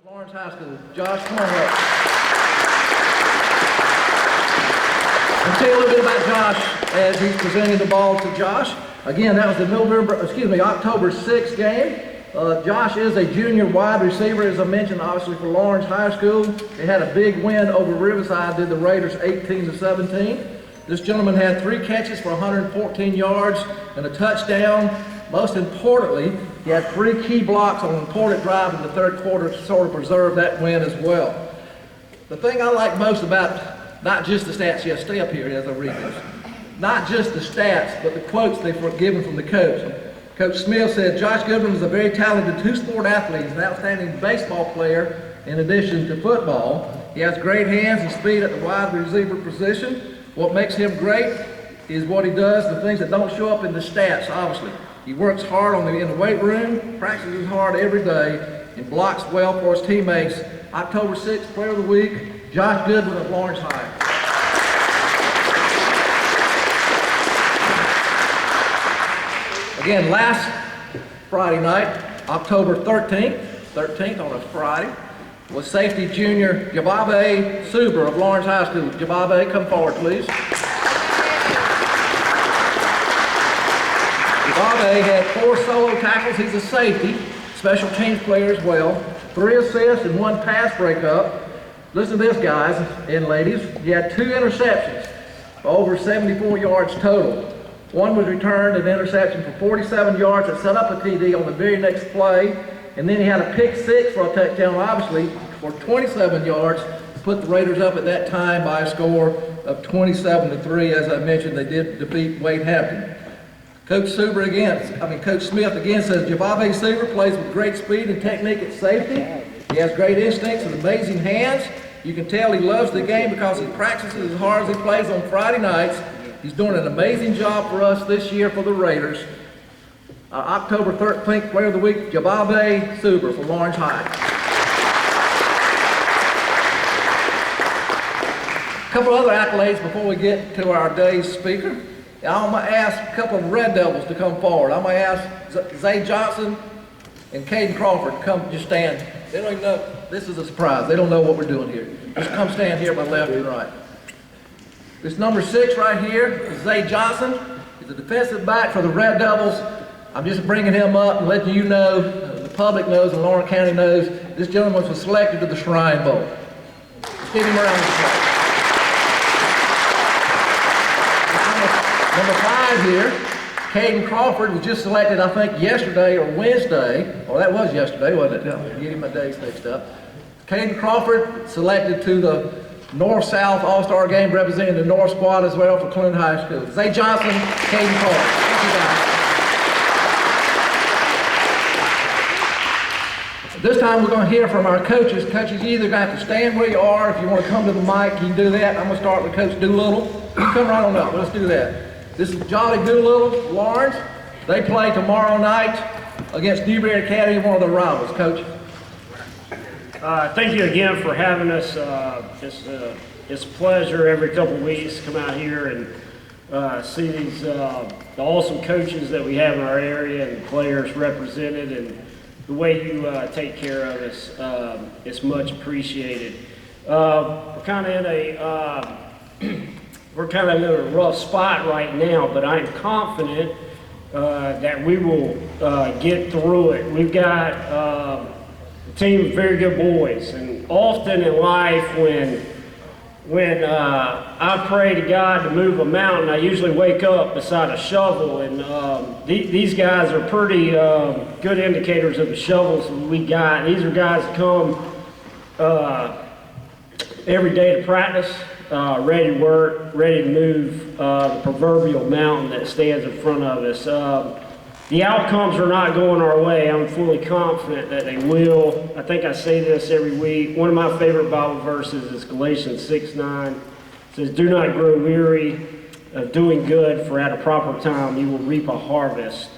Laurnes High School. Josh, come on up. I'll tell you a little bit about Josh as he's presenting the ball to Josh. Again, that was the October 6th game. Josh is a junior wide receiver, as I mentioned, obviously for Laurnes High School. They had a big win over Riverside, did the Raiders 18-17. This gentleman had 3 catches for 114 yards and a touchdown. Most importantly, he had 3 key blocks on an important drive in the third quarter to sort of preserve that win as well. The thing I like most about not just the stats, yes, stay up here as I read this, not just the stats, but the quotes they were given from the coach. Coach Smith said, Josh Goodwin is a very talented 2-sport athlete. He's an outstanding baseball player in addition to football. He has great hands and speed at the wide receiver position. What makes him great is what he does, the things that don't show up in the stats, obviously. He works hard in the weight room, practices hard every day, and blocks well for his teammates. October 6th, Player of the Week, Josh Goodwin of Laurnes High. Again, last Friday night, October 13th on a Friday, was safety junior Javaye Suber of Laurnes High School. Javaye, come forward, please. Javaye had 4 solo tackles. He's a safety, special teams player as well. 3 assists and 1 pass breakup. Listen to this, guys and ladies. He had 2 interceptions for over 74 yards total. 1 was returned, an interception for 47 yards that set up a TD on the very next play. And then he had a pick 6 for a touchdown, obviously, for 27 yards. Put the Raiders up at that time by a score of 27-3. As I mentioned, they did defeat Wade Hampton. Coach Smith again says, Javaye Suber plays with great speed and technique at safety. He has great instincts and amazing hands. You can tell he loves the game because he practices as hard as he plays on Friday nights. He's doing an amazing job for us this year for the Raiders. October 13th, Player of the Week, Javaye Suber from Laurnes High. A couple other accolades before we get to our day's speaker. I'm going to ask a couple of Red Devils to come forward. I'm going to ask Zay Johnson and Caden Crawford to come just stand. They don't even know, this is a surprise. They don't know what we're doing here. Just come stand here, my left and right. This number 6 right here is Zay Johnson. He's a defensive back for the Red Devils. I'm just bringing him up and letting you know, the public knows and Lawrence County knows, this gentleman was selected to the Shrine Bowl. Let's give him a round of applause. Number 5 here, Caden Crawford was just selected, I think, yesterday or Wednesday. Oh, that was yesterday, wasn't it? I'm getting my days mixed up. Caden Crawford selected to the North-South All-Star Game representing the North Squad as well for Clune High School. Zay Johnson, Caden Crawford. Thank you, guys. This time we're going to hear from our coaches. Coaches, you either got to stand where you are. If you want to come to the mic, you can do that. I'm going to start with Coach Doolittle. You come right on up. Let's do that. This is Jolly Doolittle, Laurnes. They play tomorrow night against Newberry Academy, one of the rivals. Coach. Thank you again for having us. It's a pleasure every couple of weeks to come out here and see these the awesome coaches that we have in our area and players represented, and the way you take care of us. It's much appreciated. We're kind of in a rough spot right now, but I'm confident that we will get through it. We've got a team of very good boys, and often in life when I pray to God to move a mountain, I usually wake up beside a shovel, and these guys are pretty good indicators of the shovels we got. These are guys that come every day to practice, ready to work, ready to move the proverbial mountain that stands in front of us. The outcomes are not going our way. I'm fully confident that they will. I think I say this every week. One of my favorite Bible verses is Galatians 6:9. It says, "Do not grow weary of doing good, for at a proper time you will reap a harvest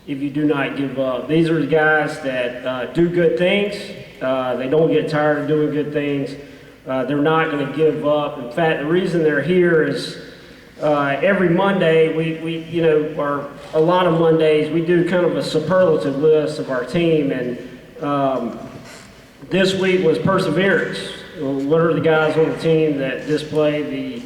if you do not give up." These are the guys that do good things. They don't get tired of doing good things. They're not going to give up. In fact, the reason they're here is every Monday, or a lot of Mondays, we do kind of a superlative list of our team, and This week was perseverance. What are the guys on the team that display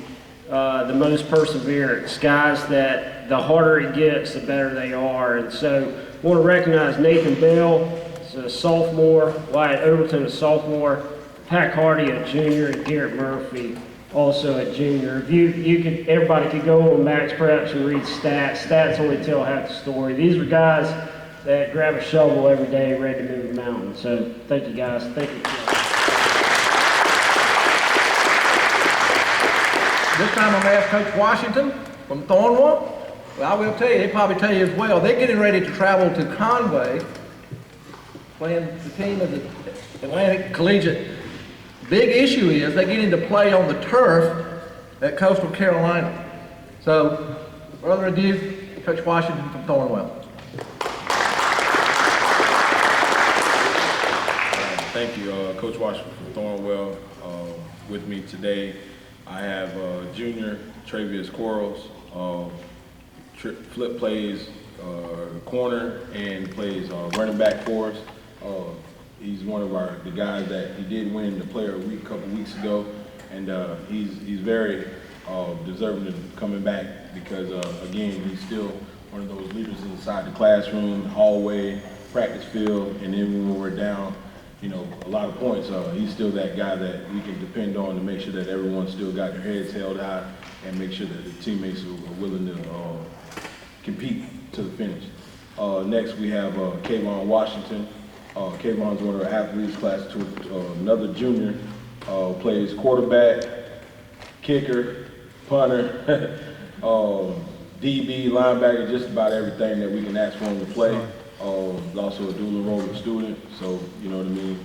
the most perseverance? Guys that the harder it gets, the better they are. And so I want to recognize Nathan Bell, he's a sophomore, Wyatt Overton, a sophomore, Pack Hardy, a junior, and Garrett Murphy, also a junior. If everybody could go on Max Preps and read stats. Stats only tell half the story. These are guys that grab a shovel every day, ready to move a mountain. So thank you, guys. Thank you. This time I'm going to ask Coach Washington from Thornwell. Well, I will tell you, he'll probably tell you as well. They're getting ready to travel to Conway, playing the team of the Atlantic Collegiate. Big issue is they get into play on the turf at Coastal Carolina. So, further ado, Coach Washington from Thornwell. Thank you, Coach Washington from Thornwell. With me today, I have junior Travius Quarles. Flip plays corner and plays running back for us. He's one of the guys that he did win the Player of the Week a couple weeks ago, and he's very deserving of coming back because again, he's still one of those leaders inside the classroom, hallway, practice field, and then when we're down, a lot of points, he's still that guy that we can depend on to make sure that everyone's still got their heads held high and make sure that the teammates are willing to compete to the finish. Next, we have Kayvon Washington. Kayvon's one of our athletes, class 2, another junior, plays quarterback, kicker, punter, DB, linebacker, just about everything that we can ask for him to play. He's also a dual enrollment student, so you know what I mean.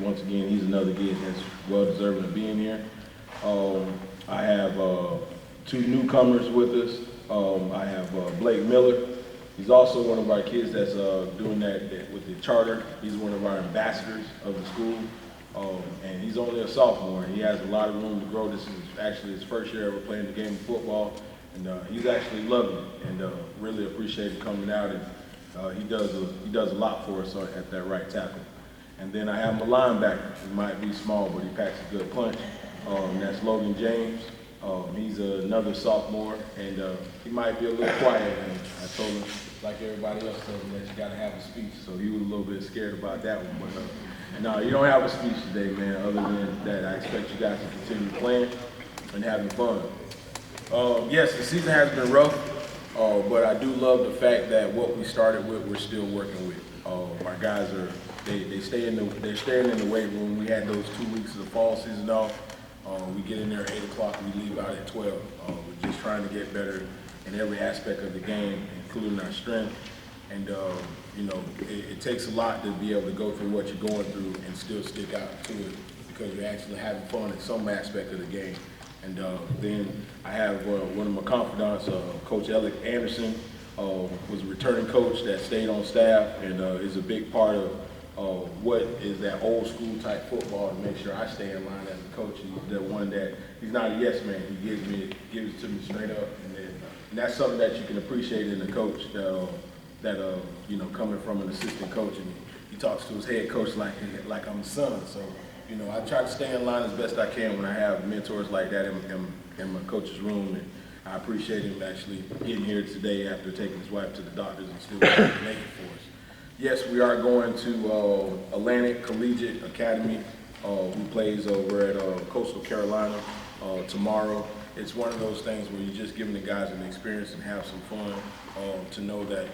Once again, he's another kid that's well deserving of being here. I have 2 newcomers with us. I have Blake Miller. He's also one of our kids that's doing that with the charter. He's one of our ambassadors of the school, and he's only a sophomore. He has a lot of room to grow. This is actually his first year ever playing the game of football, and he's actually loving it, and really appreciated coming out. And he does a lot for us at that right tackle. And then I have my linebacker. He might be small, but he packs a good punch. That's Logan James. He's another sophomore, and he might be a little quiet. And I told him, like everybody else told him, that you got to have a speech. So he was a little bit scared about that one. But no, you don't have a speech today, man. Other than that, I expect you guys to continue playing and having fun. Yes, the season has been rough, but I do love the fact that what we started with, we're still working with. Our guys they're staying in the weight room. We had those 2 weeks of the fall season off. We get in there at 8 o'clock, we leave out at 12. We're just trying to get better in every aspect of the game, including our strength. And it takes a lot to be able to go through what you're going through and still stick out to it because you're actually having fun in some aspect of the game. And then I have one of my confidants, Coach Alec Anderson, was a returning coach that stayed on staff and is a big part of what is that old school type football to make sure I stay in line as a coach. He's the one that, he's not a yes man, he gives it to me straight up. And that's something that you can appreciate in a coach that coming from an assistant coach, and he talks to his head coach like I'm his son. So, I try to stay in line as best I can when I have mentors like that in my coach's room. And I appreciate him actually getting here today after taking his wife to the doctors and still making it for us. Yes, we are going to Atlantic Collegiate Academy, who plays over at Coastal Carolina tomorrow. It's one of those things where you're just giving the guys an experience and have some fun to know that,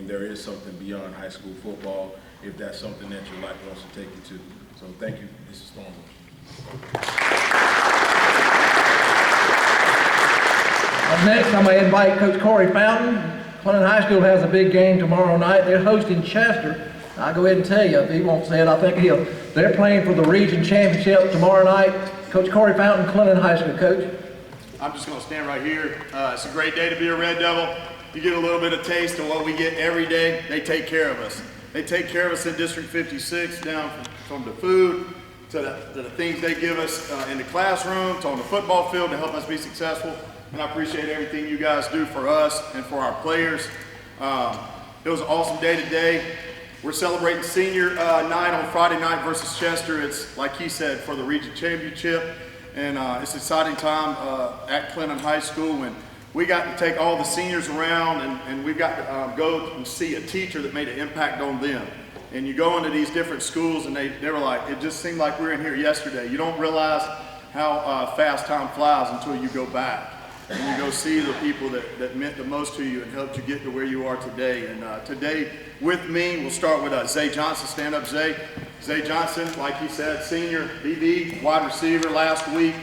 there is something beyond high school football if that's something that your life wants to take you to. So thank you. This is Thornwell. Up next, I'm going to invite Coach Corey Fountain. Clinton High School has a big game tomorrow night. They're hosting Chester. I'll go ahead and tell you, if he won't say it, I think he'll. They're playing for the region championship tomorrow night. Coach Corey Fountain, Clinton High School. Coach. I'm just going to stand right here. It's a great day to be a Red Devil. You get a little bit of taste of what we get every day. They take care of us. They take care of us in District 56, down from the food to the things they give us in the classroom, to on the football field to help us be successful. And I appreciate everything you guys do for us and for our players. It was an awesome day today. We're celebrating senior night on Friday night versus Chester. It's, like he said, for the region championship. And it's an exciting time at Clinton High School when we got to take all the seniors around and we got to go and see a teacher that made an impact on them. And you go into these different schools and they were like, it just seemed like we were in here yesterday. You don't realize how fast time flies until you go back. And you go see the people that meant the most to you and helped you get to where you are today. And today with me, we'll start with Zay Johnson. Stand up, Zay. Zay Johnson, like he said, senior DB, wide receiver last week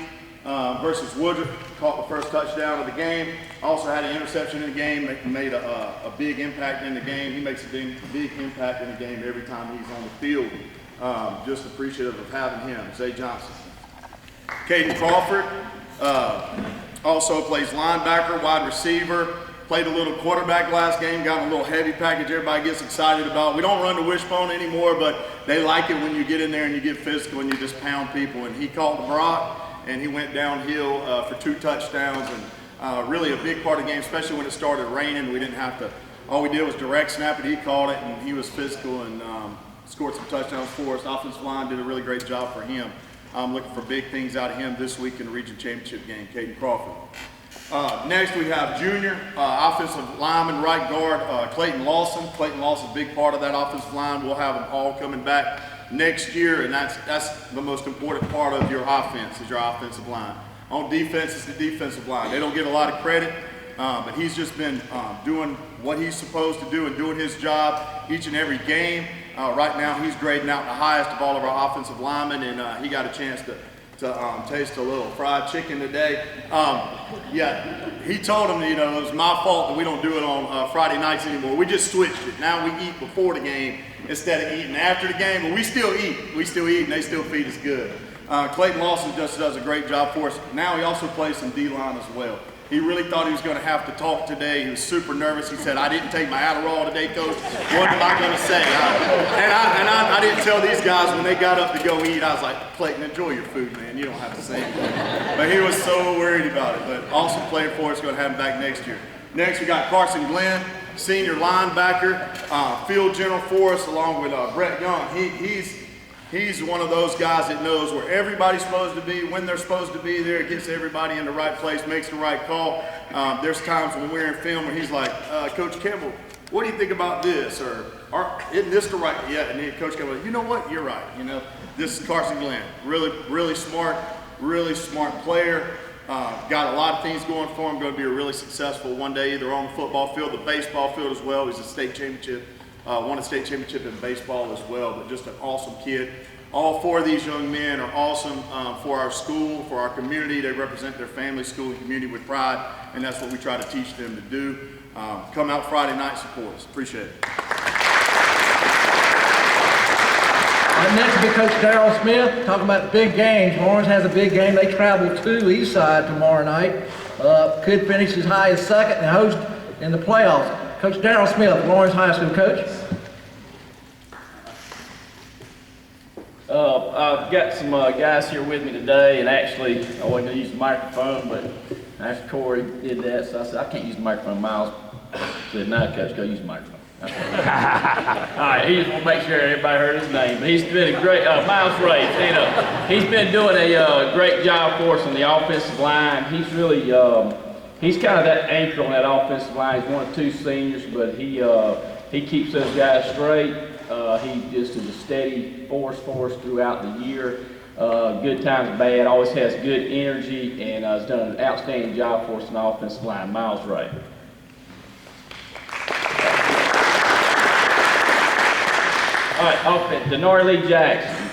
versus Woodruff. Caught the first touchdown of the game. Also had an interception in the game, made a big impact in the game. He makes a big impact in the game every time he's on the field. Just appreciative of having him, Zay Johnson. Caden Crawford. Also plays linebacker, wide receiver, played a little quarterback last game, got a little heavy package everybody gets excited about. We don't run the wishbone anymore, but they like it when you get in there and you get physical and you just pound people. And he caught the Brock and he went downhill for 2 touchdowns and really a big part of the game, especially when it started raining. We didn't have to, all we did was direct snap it, he caught it and he was physical and scored some touchdowns for us. Offensive line did a really great job for him. I'm looking for big things out of him this week in the region championship game, Caden Crawford. Next we have junior offensive lineman, right guard, Clayton Lawson. Clayton Lawson's a big part of that offensive line. We'll have them all coming back next year, and that's the most important part of your offense is your offensive line. On defense, it's the defensive line. They don't get a lot of credit, but he's just been doing what he's supposed to do and doing his job each and every game. Right now, he's grading out the highest of all of our offensive linemen, and he got a chance to taste a little fried chicken today. Yeah, he told him, you know, it was my fault that we don't do it on Friday nights anymore. We just switched it. Now we eat before the game instead of eating after the game, but we still eat. We still eat, and they still feed us good. Clayton Lawson just does a great job for us. Now he also plays some D-line as well. He really thought he was going to have to talk today. He was super nervous. He said, I didn't take my Adderall today, Coach. What am I going to say? I didn't tell these guys when they got up to go eat. I was like, Clayton, enjoy your food, man. You don't have to say anything. But he was so worried about it. But awesome player for us. Going to have him back next year. Next, we got Carson Glenn, senior linebacker, field general for us, along with Brett Young. He's one of those guys that knows where everybody's supposed to be, when they're supposed to be there, gets everybody in the right place, makes the right call. There's times when we're in film where he's like, Coach Campbell, what do you think about this? Or isn't this the right? Yeah, and then Coach Campbell, you know what? You're right. You know, this is Carson Glenn. Really smart player. Got a lot of things going for him. Going to be a really successful one day, either on the football field, the baseball field as well. He's a state championship. Won a state championship in baseball as well, but just an awesome kid. All 4 of these young men are awesome for our school, for our community. They represent their family, school, and community with pride, and that's what we try to teach them to do. Come out Friday night, support us. Appreciate it. Next will be Coach Darrell Smith, talking about big games. Laurnes has a big game. They travel to Eastside tomorrow night. Could finish as high as second and host in the playoffs. Coach Darrell Smith, Laurnes High School coach. I've got some guys here with me today, and actually, I wasn't going to use the microphone, but after Corey did that, so I said, I can't use the microphone. Miles said, no, Coach, go use the microphone. All right, he just want to make sure everybody heard his name. But he's been a great, Miles Ray, stand up. He's been doing a great job for us on the offensive line. He's really, he's kind of that anchor on that offensive line. He's one of 2 seniors, but he keeps those guys straight. He just is a steady force for us throughout the year. Good times, bad, always has good energy, and has done an outstanding job for us on the offensive line. Miles Ray. All right, offense, Denard Lee Jackson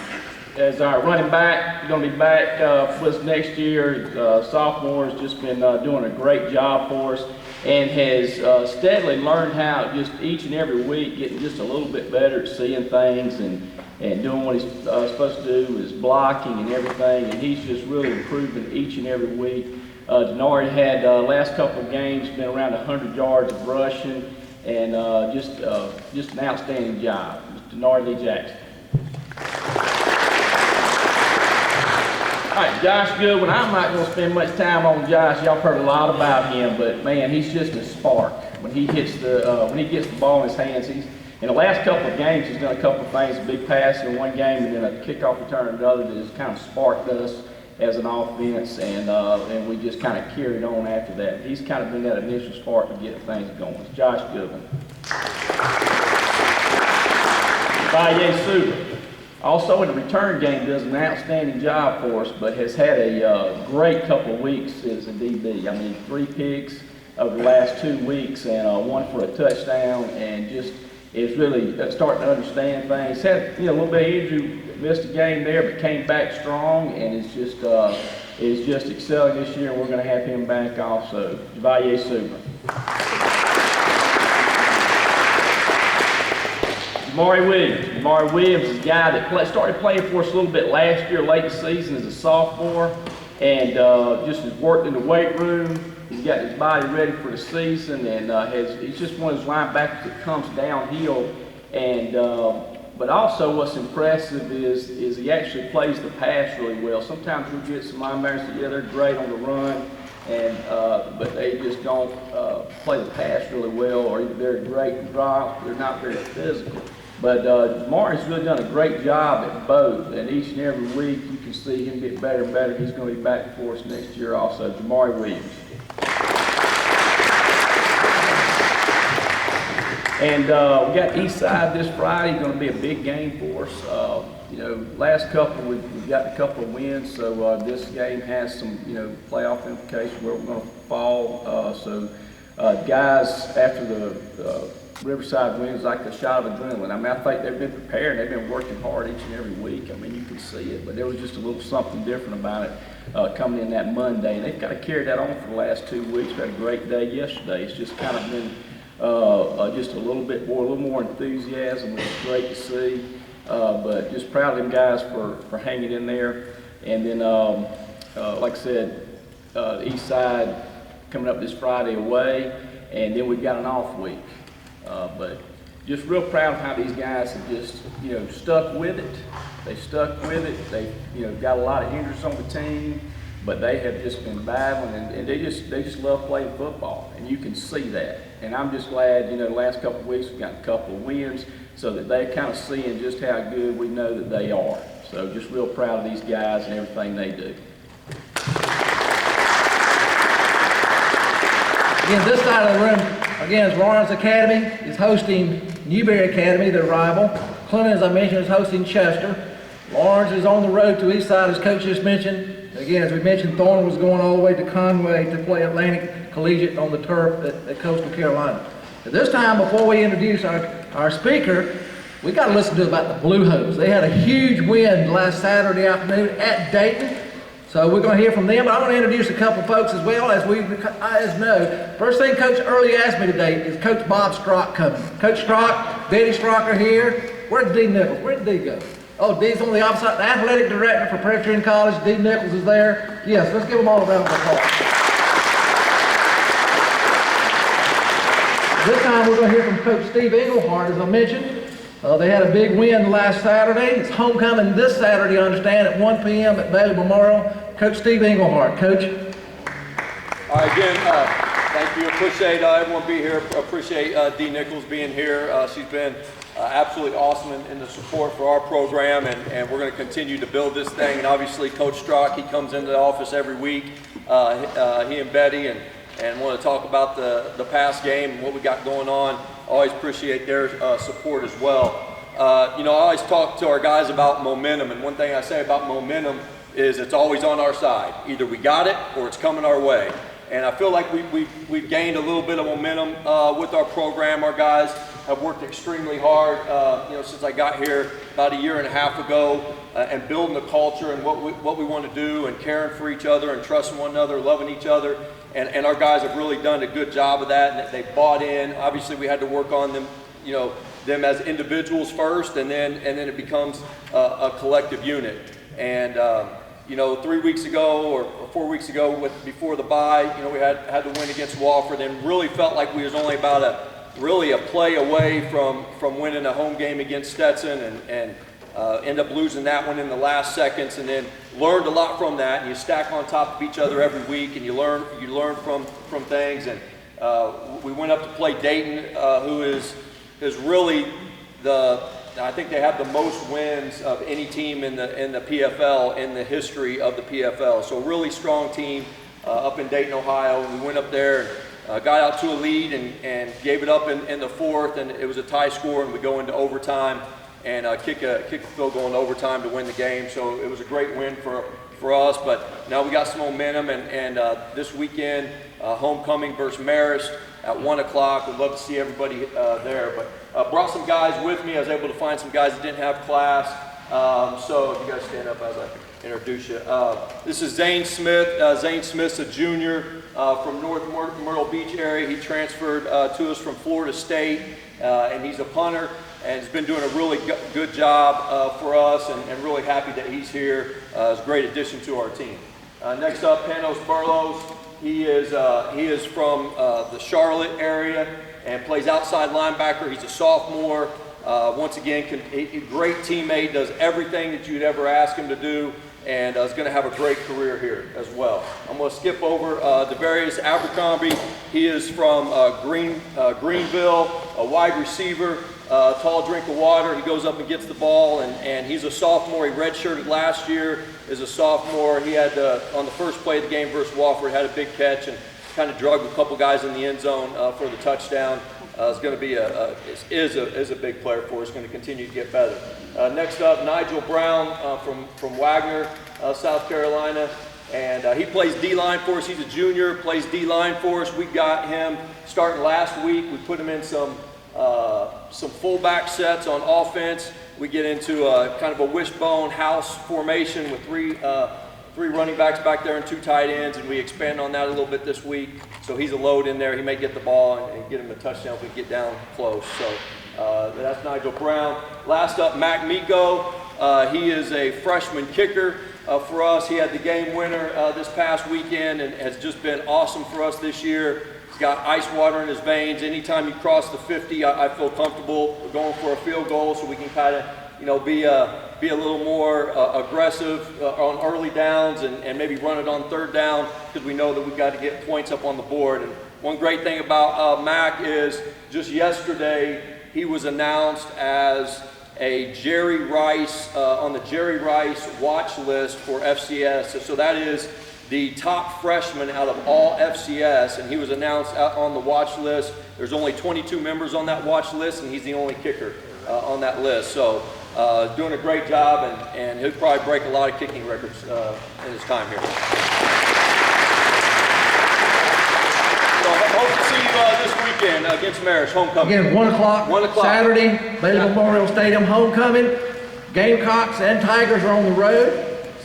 as our running back. He's going to be back with us next year. Sophomore has just been doing a great job for us and has steadily learned how just each and every week getting just a little bit better at seeing things and doing what he's supposed to do, is blocking and everything, and he's just really improving each and every week. Denard had last couple of games been around 100 yards of rushing, and just an outstanding job. Denard Lee Jackson. All right, Josh Goodwin. I'm not going to spend much time on Josh. Y'all heard a lot about him, but man, he's just a spark. When he hits the when he gets the ball in his hands, In the last couple of games, he's done a couple of things, a big pass in one game and then a kickoff return in another that has kind of sparked us as an offense, and we just kind of carried on after that. He's kind of been that initial spark to get things going. Josh Goodwin. Javaye Suber. Also in the return game does an outstanding job for us, but has had a great couple of weeks as a DB. I mean, 3 picks over the last 2 weeks and 1 for a touchdown, and just is really starting to understand things. Had a little bit of injury, missed a game there, but came back strong, and is just excelling this year. And we're going to have him back also. Javaye Suber. Jamari Williams is a guy that started playing for us a little bit last year, late in the season as a sophomore, and just has worked in the weight room. He's got his body ready for the season, and he's just one of those linebackers that comes downhill. And but also what's impressive is he actually plays the pass really well. Sometimes we get some linebackers that, they're great on the run, and but they just don't play the pass really well, or either they're great in drop, they're not very physical. But Martin's really done a great job at both, and each and every week you can see him get better and better. He's going to be back for us next year also. Jamari Williams. And we got Eastside this Friday. Going to be a big game for us. Last couple we've got a couple of wins, so this game has some playoff implications where we're going to fall. So guys, after the Riverside wins, like a shot of adrenaline. I mean, I think they've been prepared. They've been working hard each and every week. I mean, you can see it, but there was just a little something different about it coming in that Monday. And they've kind of carried that on for the last 2 weeks. We had a great day yesterday. It's just kind of been just a little more enthusiasm, which is great to see. But just proud of them guys for hanging in there. And then, like I said, the East Side coming up this Friday away, and then we've got an off week. But just real proud of how these guys have just, stuck with it. They stuck with it. They, got a lot of injuries on the team, but they have just been battling, and they just love playing football, and you can see that. And I'm just glad, the last couple of weeks we've got a couple of wins, so that they're kind of seeing just how good we know that they are. So just real proud of these guys and everything they do. Again, this side of the room, again, is Laurnes Academy is hosting Newberry Academy, their rival. Clinton, as I mentioned, is hosting Chester. Laurnes is on the road to Eastside, as Coach just mentioned. Again, as we mentioned, Thorne was going all the way to Conway to play Atlantic Collegiate on the turf at Coastal Carolina. At this time, before we introduce our speaker, we got to listen to about the Blue Hose. They had a huge win last Saturday afternoon at Dayton. So we're going to hear from them, but I want to introduce a couple folks as well. As know, first thing Coach Earley asked me today is Coach Bob Strock coming. Coach Strock, Betty Strock are here. Where's D. Nichols? Where did D go? Oh, D's on the opposite, the athletic director for Presbyterian College. D. Nichols is there. Yes, let's give them all a round of applause. This time we're going to hear from Coach Steve Englehart, as I mentioned. They had a big win last Saturday. It's homecoming this Saturday, I understand, at 1 p.m. at Bailey Memorial. Coach Steve Englehart. Coach. All right, again, thank you. Appreciate everyone being here. Appreciate Dee Nichols being here. She's been absolutely awesome in the support for our program, and we're going to continue to build this thing. And obviously, Coach Strock, he comes into the office every week, he and Betty, and want to talk about the past game and what we got going on. Always appreciate their support as well. I always talk to our guys about momentum, and one thing I say about momentum is it's always on our side. Either we got it or it's coming our way. And I feel like we've gained a little bit of momentum with our program. Our guys have worked extremely hard, since I got here about a year and a half ago, and building the culture and what we want to do, and caring for each other and trusting one another, loving each other. And our guys have really done a good job of that, and they bought in. Obviously, we had to work on them, them as individuals first, and then it becomes a collective unit. And 3 weeks ago or 4 weeks ago, before the bye, we had to win against Wofford, and really felt like we was only about a play away from winning a home game against Stetson, and end up losing that one in the last seconds, and then learned a lot from that. And you stack on top of each other every week, and you learn from things. And we went up to play Dayton, who is really I think they have the most wins of any team in the PFL in the history of the PFL. So a really strong team up in Dayton, Ohio. We went up there and got out to a lead and gave it up in the fourth, and it was a tie score, and we go into overtime and kick a field goal in overtime to win the game. So it was a great win for us, but now we got some momentum, and this weekend, homecoming versus Marist at 1 o'clock. We'd love to see everybody there, but brought some guys with me. I was able to find some guys that didn't have class, so if you guys stand up as I introduce you. This is Zane Smith. Zane Smith's a junior from North Myrtle Beach area. He transferred to us from Florida State, and he's a punter, and has been doing a really good job for us, and really happy that he's here. It's a great addition to our team. Next up, Panos Burlos. He is from the Charlotte area and plays outside linebacker. He's a sophomore. Once again, a great teammate, does everything that you'd ever ask him to do, and is going to have a great career here as well. I'm going to skip over Devarius Abercrombie. He is from Greenville, a wide receiver, tall drink of water. He goes up and gets the ball, and he's a sophomore. He redshirted last year as a sophomore. He had, on the first play of the game versus Wofford, had a big catch and kind of drugged a couple guys in the end zone for the touchdown. Is going to be is a big player for us. Going to continue to get better. Next up, Nigel Brown from Wagner, South Carolina, and he plays D-line for us. He's a junior, plays D-line for us. We got him starting last week. We put him in some fullback sets on offense. We get into kind of a wishbone house formation with three running backs back there and 2 tight ends, and we expand on that a little bit this week. So he's a load in there. He may get the ball and get him a touchdown if we get down close. So that's Nigel Brown. Last up, Mac Miko. He is a freshman kicker for us. He had the game winner this past weekend and has just been awesome for us this year. He's got ice water in his veins. Anytime you cross the 50, I feel comfortable going for a field goal, so we can kind of, be a little more aggressive on early downs and maybe run it on third down, because we know that we've got to get points up on the board. And one great thing about Mac is just yesterday he was announced as a Jerry Rice, on the Jerry Rice watch list for FCS. So that is the top freshman out of all FCS, and he was announced out on the watch list. There's only 22 members on that watch list, and he's the only kicker on that list. So doing a great job, and he'll probably break a lot of kicking records in his time here. So I hope to see you this weekend against Marist, homecoming. Again, 1 o'clock, 1 o'clock. Saturday, Bailey Memorial Stadium, homecoming. Gamecocks and Tigers are on the road,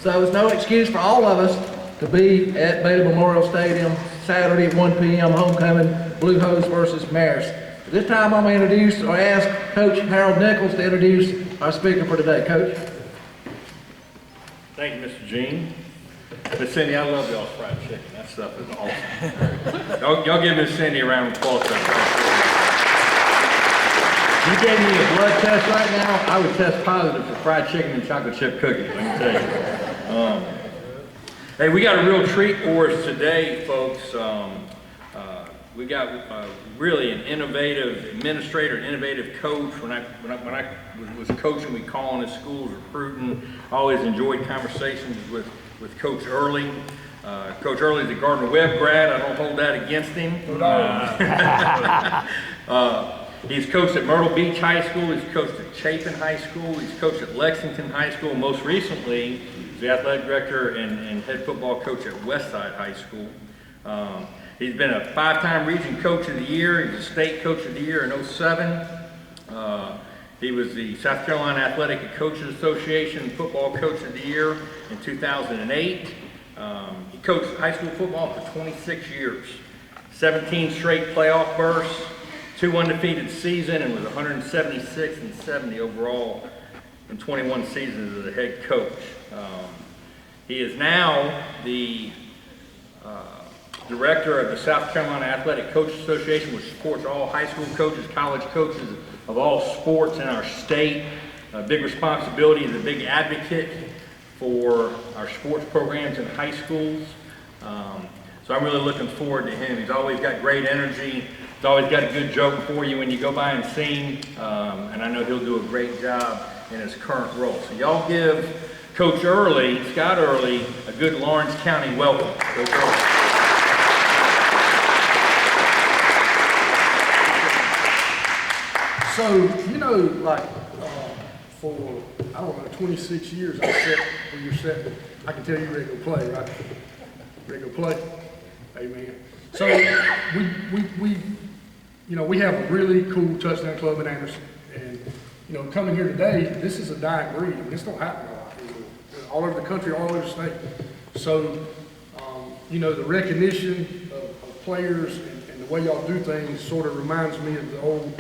so it's no excuse for all of us to be at Bailey Memorial Stadium Saturday at 1 p.m. homecoming, Blue Hose versus Marist. At this time, I'm going to introduce or ask Coach Harold Nichols to introduce our speaker for today. Coach. Thank you, Mr. Gene. Miss Cindy, I love y'all's fried chicken. That stuff is awesome. y'all give Miss Cindy a round of applause. If you gave me a blood test right now, I would test positive for fried chicken and chocolate chip cookies, let me tell you. Hey, we got a real treat for us today, folks. We got really an innovative administrator, an innovative coach. When I was coaching, we call on his schools, recruiting. I always enjoyed conversations with Coach Earley. Coach Earley's a Gardner-Webb grad. I don't hold that against him. He's coached at Myrtle Beach High School. He's coached at Chapin High School. He's coached at Lexington High School. Most recently, he's the athletic director and head football coach at Westside High School. He's been a 5-time region coach of the year. He's a state coach of the year in 2007. He was the South Carolina Athletic and Coaches Association football coach of the year in 2008. He coached high school football for 26 years, 17 straight playoff berths, 2 undefeated seasons, and was 176 and 70 overall in 21 seasons as a head coach. He is now the director of the South Carolina Athletic Coaches Association, which supports all high school coaches, college coaches of all sports in our state. A big responsibility. He's a big advocate for our sports programs in high schools. So I'm really looking forward to him. He's always got great energy. It's always got a good joke for you when you go by and sing, and I know he'll do a great job in his current role. So y'all give Coach Earley, Scott Earley, a good Laurnes County welcome. Coach Earley. So, you know, like, for, I don't know, 26 years, I sat where you're sitting. I can tell you ready to go play, right? Ready to go play? Amen. So, we have a really cool touchdown club in Anderson. And, coming here today, this is a dying breed. I mean, this don't happen a lot. All over the country, all over the state. So, the recognition of players and the way y'all do things sort of reminds me of the old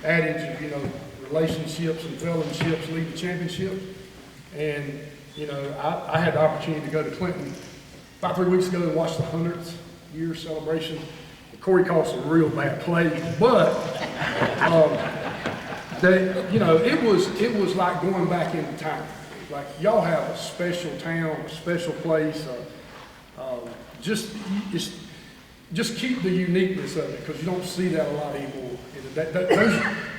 adage of, relationships and fellowships lead to championships. And, I had the opportunity to go to Clinton about 3 weeks ago and watch the 100th year celebration. And Corey called some real bad plays, but, it was like going back into time. Like, y'all have a special town, a special place. Just keep the uniqueness of it, because you don't see that a lot anymore.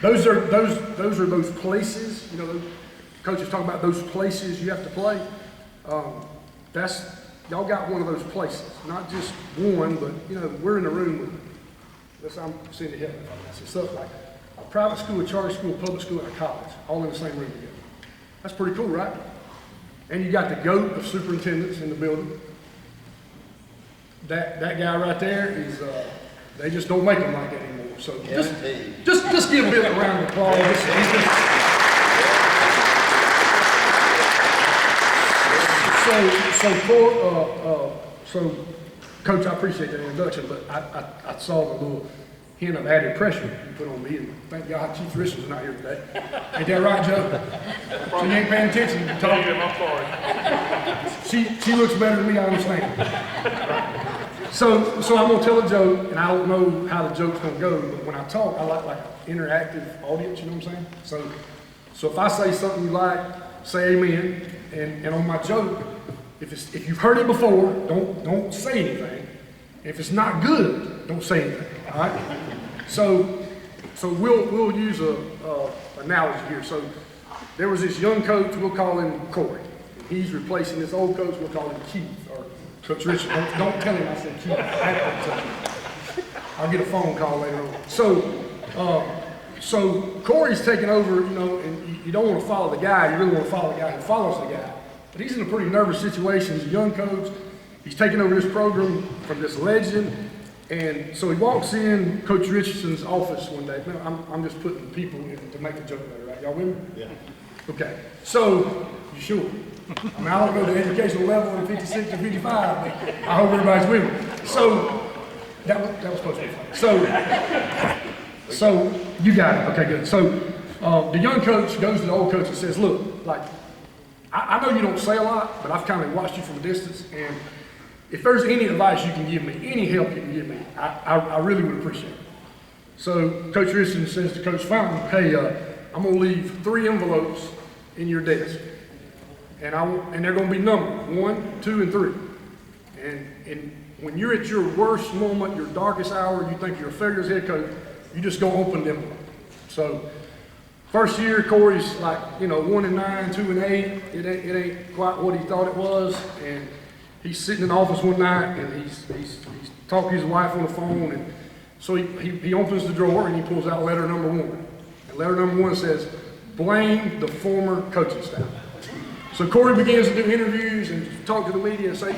Those are those places. Coaches talking about those places you have to play. Y'all got one of those places, not just one, but we're in the room with. I'm seeing the heaven. It's stuff like a private school, a charter school, a public school, and a college, all in the same room together. That's pretty cool, right? And you got the GOAT of superintendents in the building. That guy right there is, they just don't make them like that anymore. So just give Bill a round of applause. So, Coach, I appreciate that introduction, but I saw the little hint of added pressure you put on me, and thank God Chief Richardson's not here today. Ain't that right, Joe? So you ain't paying attention. You talking. She looks better than me, I understand. Right. So I'm gonna tell a joke, and I don't know how the joke's gonna go, but when I talk, I like an interactive audience, you know what I'm saying? So if I say something you like, say amen, and on my joke, if you've heard it before, don't say anything. If it's not good, don't say anything. All right. So we'll use a analogy here. So there was this young coach. We'll call him Corey. He's replacing this old coach. We'll call him Keith or Coach Richard. Don't tell him I said Keith. I'll get a phone call later on. So Corey's taking over. And you don't want to follow the guy. You really want to follow the guy who follows the guy. But he's in a pretty nervous situation. He's a young coach. He's taking over this program from this legend. And so he walks in Coach Richardson's office one day. I'm just putting people in to make the joke better, right? Y'all with me? Yeah. Okay. So, you sure? I mean, I don't know the educational level in 56 or 55, but I hope everybody's with me. So, that was supposed to be funny. So you got it. Okay, good. So, the young coach goes to the old coach and says, look, I know you don't say a lot, but I've kind of watched you from a distance, and if there's any advice you can give me, any help you can give me, I really would appreciate it. So Coach Richardson says to Coach Fountain, hey, I'm going to leave 3 envelopes in your desk. And they're going to be numbered, 1, 2, and 3. And when you're at your worst moment, your darkest hour, you think you're a failure as head coach, you just go open the envelope. So first year, Corey's like, 1 and 9, 2 and 8. It ain't quite what he thought it was. And he's sitting in the office one night, and he's talking to his wife on the phone, and so he opens the drawer and he pulls out letter number 1. And letter number 1 says, blame the former coaching staff. So Corey begins to do interviews and talk to the media and say,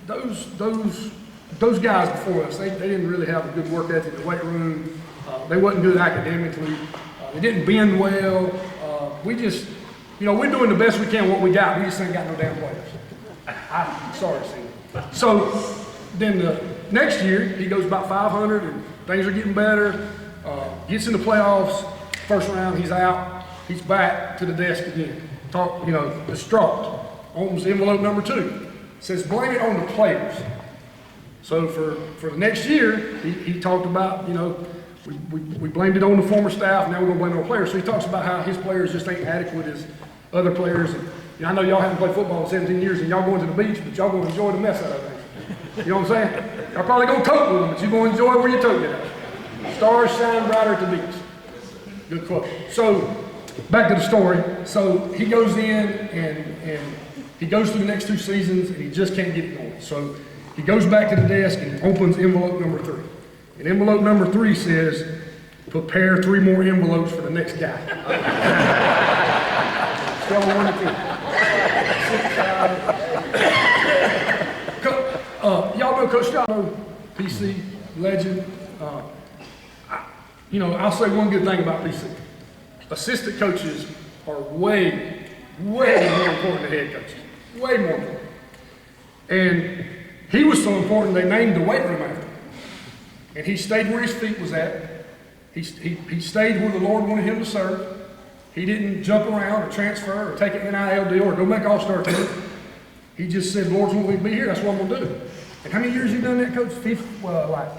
those guys before us, they didn't really have a good work ethic in the weight room. They wasn't good academically. They didn't bend well. We just, we're doing the best we can what we got. We just ain't got no damn players. I'm sorry, Steve. So then the next year, he goes about 500, and things are getting better. Gets in the playoffs, first round, he's out. He's back to the desk again. Distraught. Opens envelope number 2. Says, blame it on the players. So for the next year, he talked about, we blamed it on the former staff, now we're going to blame it on the players. So he talks about how his players just ain't adequate as other players. And, I know y'all haven't played football in 17 years and y'all going to the beach, but y'all going to enjoy the mess out of it. You know what I'm saying? Y'all probably going to tote with them, but you're going to enjoy where you tote it. Stars shine brighter at the beach. Good quote. So, back to the story. So, he goes in and he goes through the next 2 seasons and he just can't get it going. So, he goes back to the desk and opens envelope number 3. And envelope number 3 says, prepare 3 more envelopes for the next guy. Scale of 1 to 10. Y'all know Coach Scott, PC, legend. I'll say one good thing about PC. Assistant coaches are way more important than head coaches. Way more important. And he was so important, they named the weight room after him. And he stayed where his feet was at. He stayed where the Lord wanted him to serve. He didn't jump around or transfer or take an NIL deal or go make all-star team. He just said, Lord's want me to be here, that's what I'm going to do. And how many years you done that, Coach?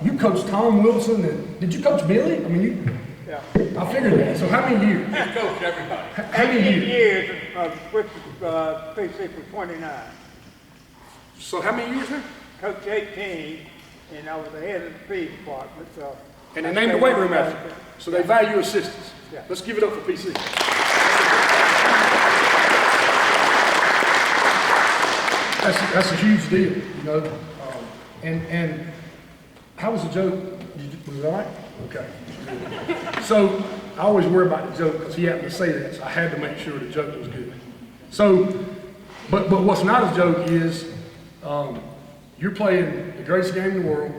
You coached Tom Wilson, and did you coach Billy? I mean, Yeah. I figured that. So how many years? I coached everybody. How many years? Years with PC for 29. So how many years now? Coached 18, and I was the head of the feed department. So And they named the weight room after him. So they value assistants. Yeah. Let's give it up for PC. That's a huge deal, you know. And how was the joke? Was it all right? Okay. So I always worry about the joke because he happened to say that, so I had to make sure the joke was good. So, but what's not a joke is you're playing the greatest game in the world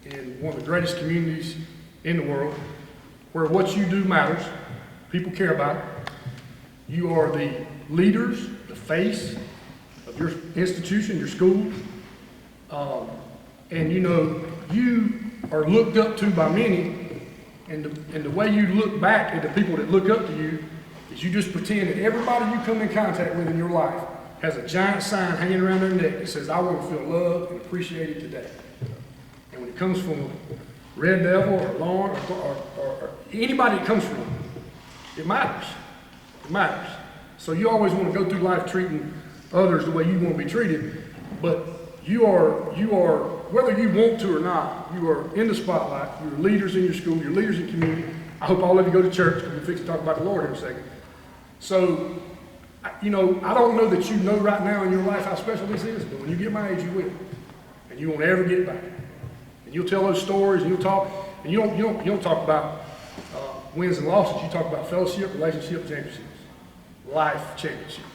in one of the greatest communities in the world, where what you do matters, people care about it. You are the leaders, the face of your institution, your school, and you know, you are looked up to by many, and the way you look back at the people that look up to you is you just pretend that everybody you come in contact with in your life has a giant sign hanging around their neck that says, I want to feel loved and appreciated today. And when it comes from Red Devil or Laurnes or anybody it comes from, it matters. It matters. So you always want to go through life treating others the way you want to be treated, but you are, whether you want to or not, you are in the spotlight. You're leaders in your school, you're leaders in community. I hope all of you go to church, because we're fixing to talk about the Lord in a second. So, you know, I don't know that you know right now in your life how special this is, but when you get my age, you will. And you won't ever get back. And you'll tell those stories, and you'll talk, and you don't talk about wins and losses. You talk about fellowship, relationship, championships, life championships.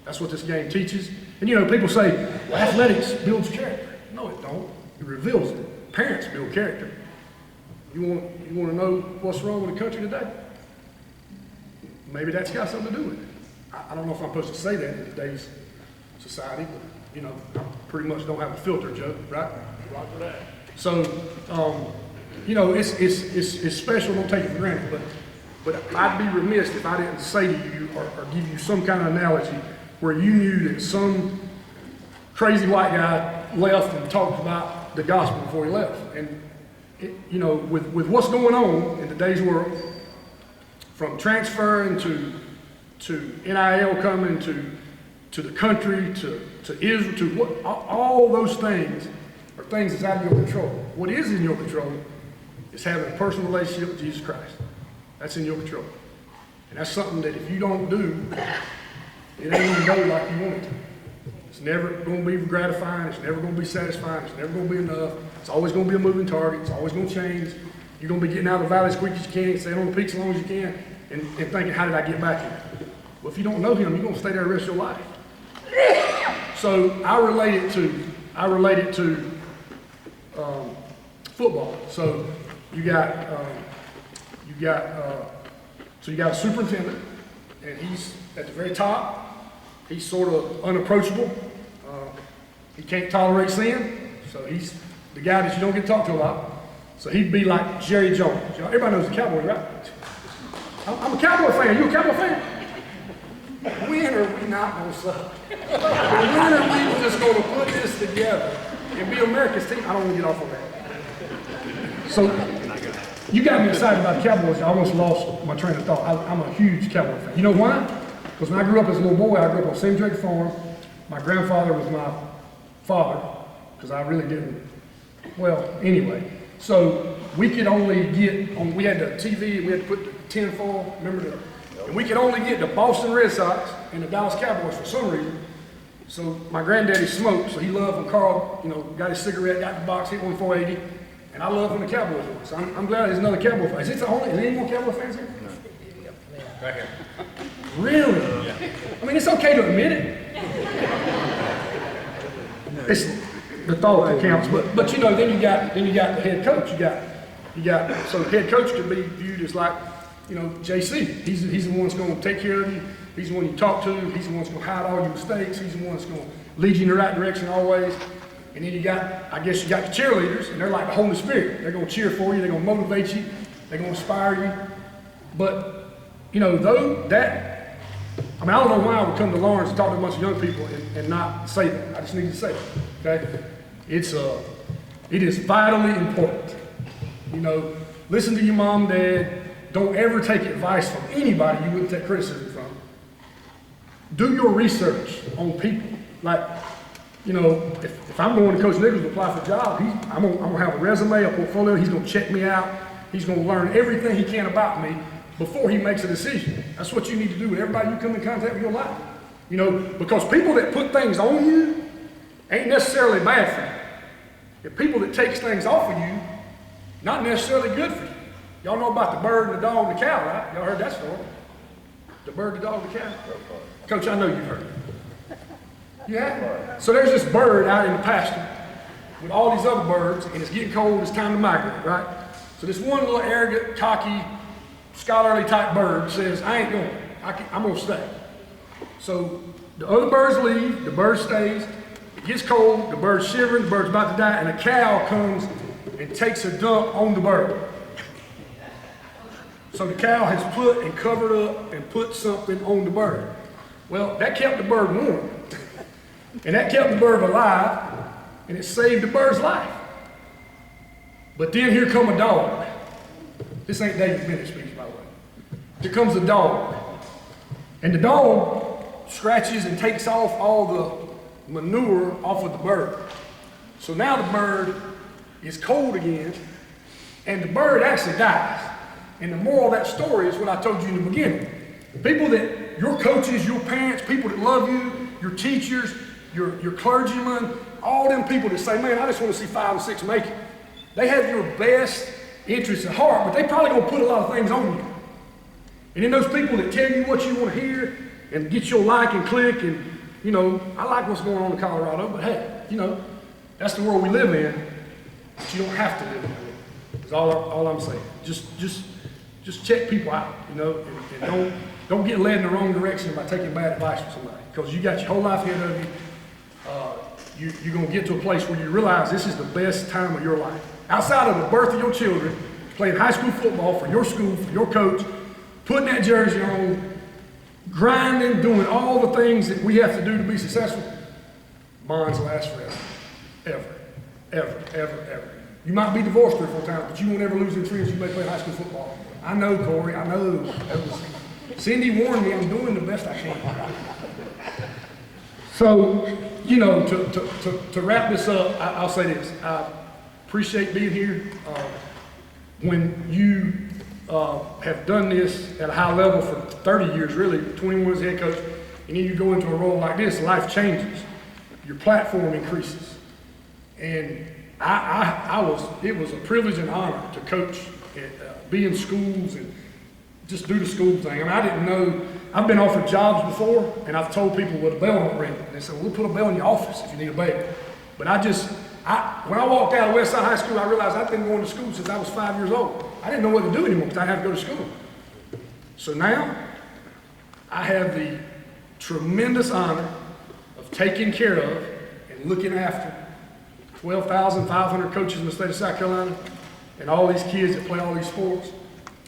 That's what this game teaches. And you know, people say, well, athletics builds character. No, it don't. It reveals it. Parents build character. You want to know what's wrong with the country today? Maybe that's got something to do with it. I don't know if I'm supposed to say that in today's society, but you know, I pretty much don't have a filter, Joe, right? Right for that. So, you know, it's special. Don't take it for granted. But I'd be remiss if I didn't say to you or give you some kind of analogy where you knew that some crazy white guy left and talked about the gospel before he left. And you know, with what's going on in today's world, from transferring to NIL coming to the country to Israel to what all those things are things that's out of your control. What is in your control is having a personal relationship with Jesus Christ. That's in your control. And that's something that if you don't do, it ain't gonna go like you want it to. It's never gonna be gratifying, it's never gonna be satisfying, it's never gonna be enough. It's always gonna be a moving target, it's always gonna change. You're gonna be getting out of the valley as quick as you can, staying on the peaks as long as you can, and thinking, how did I get back here? Well, if you don't know him, you're gonna stay there the rest of your life. So I relate it to football. So you got a superintendent, and he's at the very top. He's sort of unapproachable. He can't tolerate sin, so he's the guy that you don't get to talk to a lot. So he'd be like Jerry Jones. Everybody knows the Cowboy, right? I'm a Cowboy fan. You a Cowboy fan? When are we not going to suck? When are we just going to put this together and be America's team? I don't want to get off on that. So you got me excited about the Cowboys. I almost lost my train of thought. I'm a huge Cowboy fan. You know why? Because when I grew up as a little boy, I grew up on St. Drake Farm. My grandfather was my father, because I really didn't. Well, anyway. So we could only get on, we had the TV, and we had to put the tinfoil, remember that? And we could only get the Boston Red Sox and the Dallas Cowboys for some reason. So my granddaddy smoked, so he loved when Carl, got his cigarette, got the box, hit 1 480, and I love when the Cowboys won. So I'm glad there's another Cowboy fan. Is there any more Cowboy fans here? Right here. Really? Yeah. I mean, it's okay to admit it. It's the thought that counts, but then you got the head coach. You got so the head coach could be viewed as like, JC. He's the one that's going to take care of you. He's the one you talk to. He's the one that's going to hide all your mistakes. He's the one that's going to lead you in the right direction always. And then you got the cheerleaders, and they're like the Holy Spirit. They're going to cheer for you. They're going to motivate you. They're going to inspire you. But I don't know why I would come to Laurnes and talk to a bunch of young people and not say that. I just need to say it, okay? It is vitally important. Listen to your mom, dad. Don't ever take advice from anybody you wouldn't take criticism from. Do your research on people. Like, if I'm going to Coach Nichols to apply for a job, I'm gonna have a resume, a portfolio. He's gonna check me out. He's gonna learn everything he can about me before he makes a decision. That's what you need to do with everybody you come in contact with in your life. Because people that put things on you ain't necessarily bad for you. The people that takes things off of you, not necessarily good for you. Y'all know about the bird and the dog and the cow, right? Y'all heard that story? The bird, the dog, the cow? Coach, I know you've heard it. You have? So there's this bird out in the pasture with all these other birds, and it's getting cold, it's time to migrate, right? So this one little arrogant, cocky, Scott Earley type bird says, I ain't going, I'm gonna stay. So the other birds leave, the bird stays, it gets cold, the bird's shivering, the bird's about to die, and a cow comes and takes a dump on the bird. So the cow has put and covered up and put something on the bird. Well, that kept the bird warm. And that kept the bird alive, and it saved the bird's life. But then here come a dog. This ain't David Bennett's speech, by the way. Here comes a dog. And the dog scratches and takes off all the manure off of the bird. So now the bird is cold again, and the bird actually dies. And the moral of that story is what I told you in the beginning. People that, your coaches, your parents, people that love you, your teachers, your clergymen, all them people that say, man, I just want to see 5 and 6 make it. They have your best interests at heart, but they probably gonna put a lot of things on you. And then those people that tell you what you want to hear and get your like and click and, I like what's going on in Colorado, but hey, that's the world we live in, but you don't have to live in it. That's all I'm saying. Just check people out, and don't get led in the wrong direction by taking bad advice from somebody, because you got your whole life ahead of you. You're going to get to a place where you realize this is the best time of your life. Outside of the birth of your children, playing high school football for your school, for your coach, putting that jersey on, grinding, doing all the things that we have to do to be successful, bonds last forever. Ever, ever, ever, ever. You might be divorced 3 or 4 times, but you won't ever lose any friends you may play high school football. I know, Corey, I know. Cindy warned me, I'm doing the best I can. So, to wrap this up, I'll say this. I appreciate being here. When you have done this at a high level for 30 years, really, 21 as head coach, and then you go into a role like this, life changes. Your platform increases. And it was a privilege and honor to coach, be in schools and just do the school thing. I didn't know, I've been offered jobs before, and I've told people with a bell don't ring. And they said, we'll put a bell in your office if you need a bell. But when I walked out of Westside High School, I realized I'd been going to school since I was 5 years old. I didn't know what to do anymore because I had to go to school. So now, I have the tremendous honor of taking care of and looking after 12,500 coaches in the state of South Carolina and all these kids that play all these sports.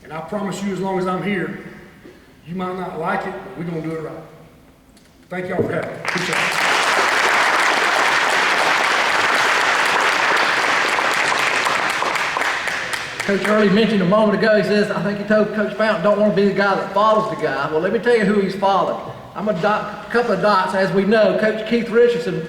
And I promise you, as long as I'm here, you might not like it, but we're going to do it right. Thank y'all for having me. Appreciate it. Coach Earley mentioned a moment ago, he says, I think he told Coach Fountain, don't want to be the guy that follows the guy. Well, let me tell you who he's followed. I'm a couple of dots. As we know, Coach Keith Richardson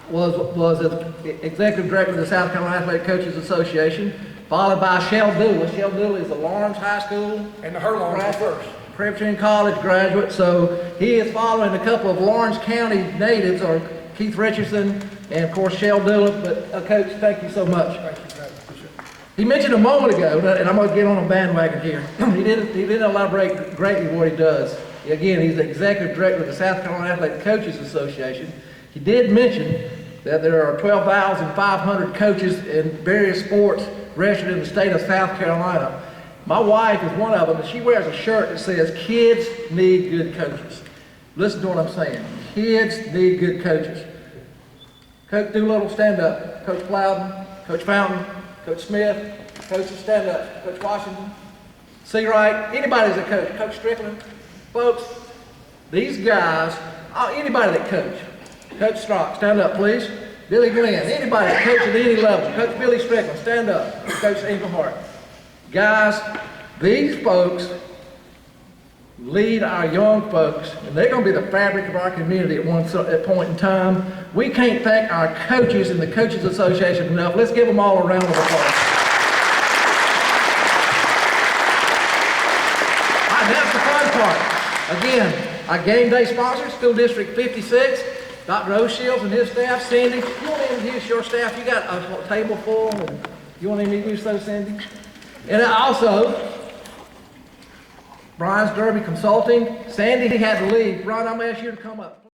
was the Executive Director of the South Carolina Athletic Coaches Association. followed by Shell Dooley. Shell Dooley is a Laurnes High School And the Hurlongs were first. Presbyterian College graduate, so he is following a couple of Laurens County natives, or Keith Richardson, and of course Shell Dooley. But Coach, thank you so much. Thank you, Coach. Appreciate it. He mentioned a moment ago, and I'm going to get on a bandwagon here. He didn't elaborate greatly what he does. Again, he's the Executive Director of the South Carolina Athletic Coaches Association. He did mention that there are 12,500 coaches in various sports registered in the state of South Carolina. My wife is one of them, and she wears a shirt that says, "Kids need good coaches." Listen to what I'm saying. Kids need good coaches. Coach Doolittle, stand up. Coach Plowden, Coach Fountain, Coach Smith, coaches, stand up. Coach Washington, Seawright, anybody's a coach. Coach Strickland. Folks, these guys, anybody that coach. Coach Strock, stand up, please. Billy Glenn, anybody that coaches at any level. Coach Billy Strickland, stand up. Coach Englehart. Guys, these folks lead our young folks, and they're going to be the fabric of our community at one point in time. We can't thank our coaches and the Coaches Association enough. Let's give them all a round of applause. All right, that's the fun part. Again, our game day sponsor, School District 56, Dr. O'Shields and his staff. Cindy, you want to introduce your staff? You got a table full, and you want to introduce those, Cindy? And also, Brian's Derby Consulting. Sandy had to leave. Brian, I'm going to ask you to come up.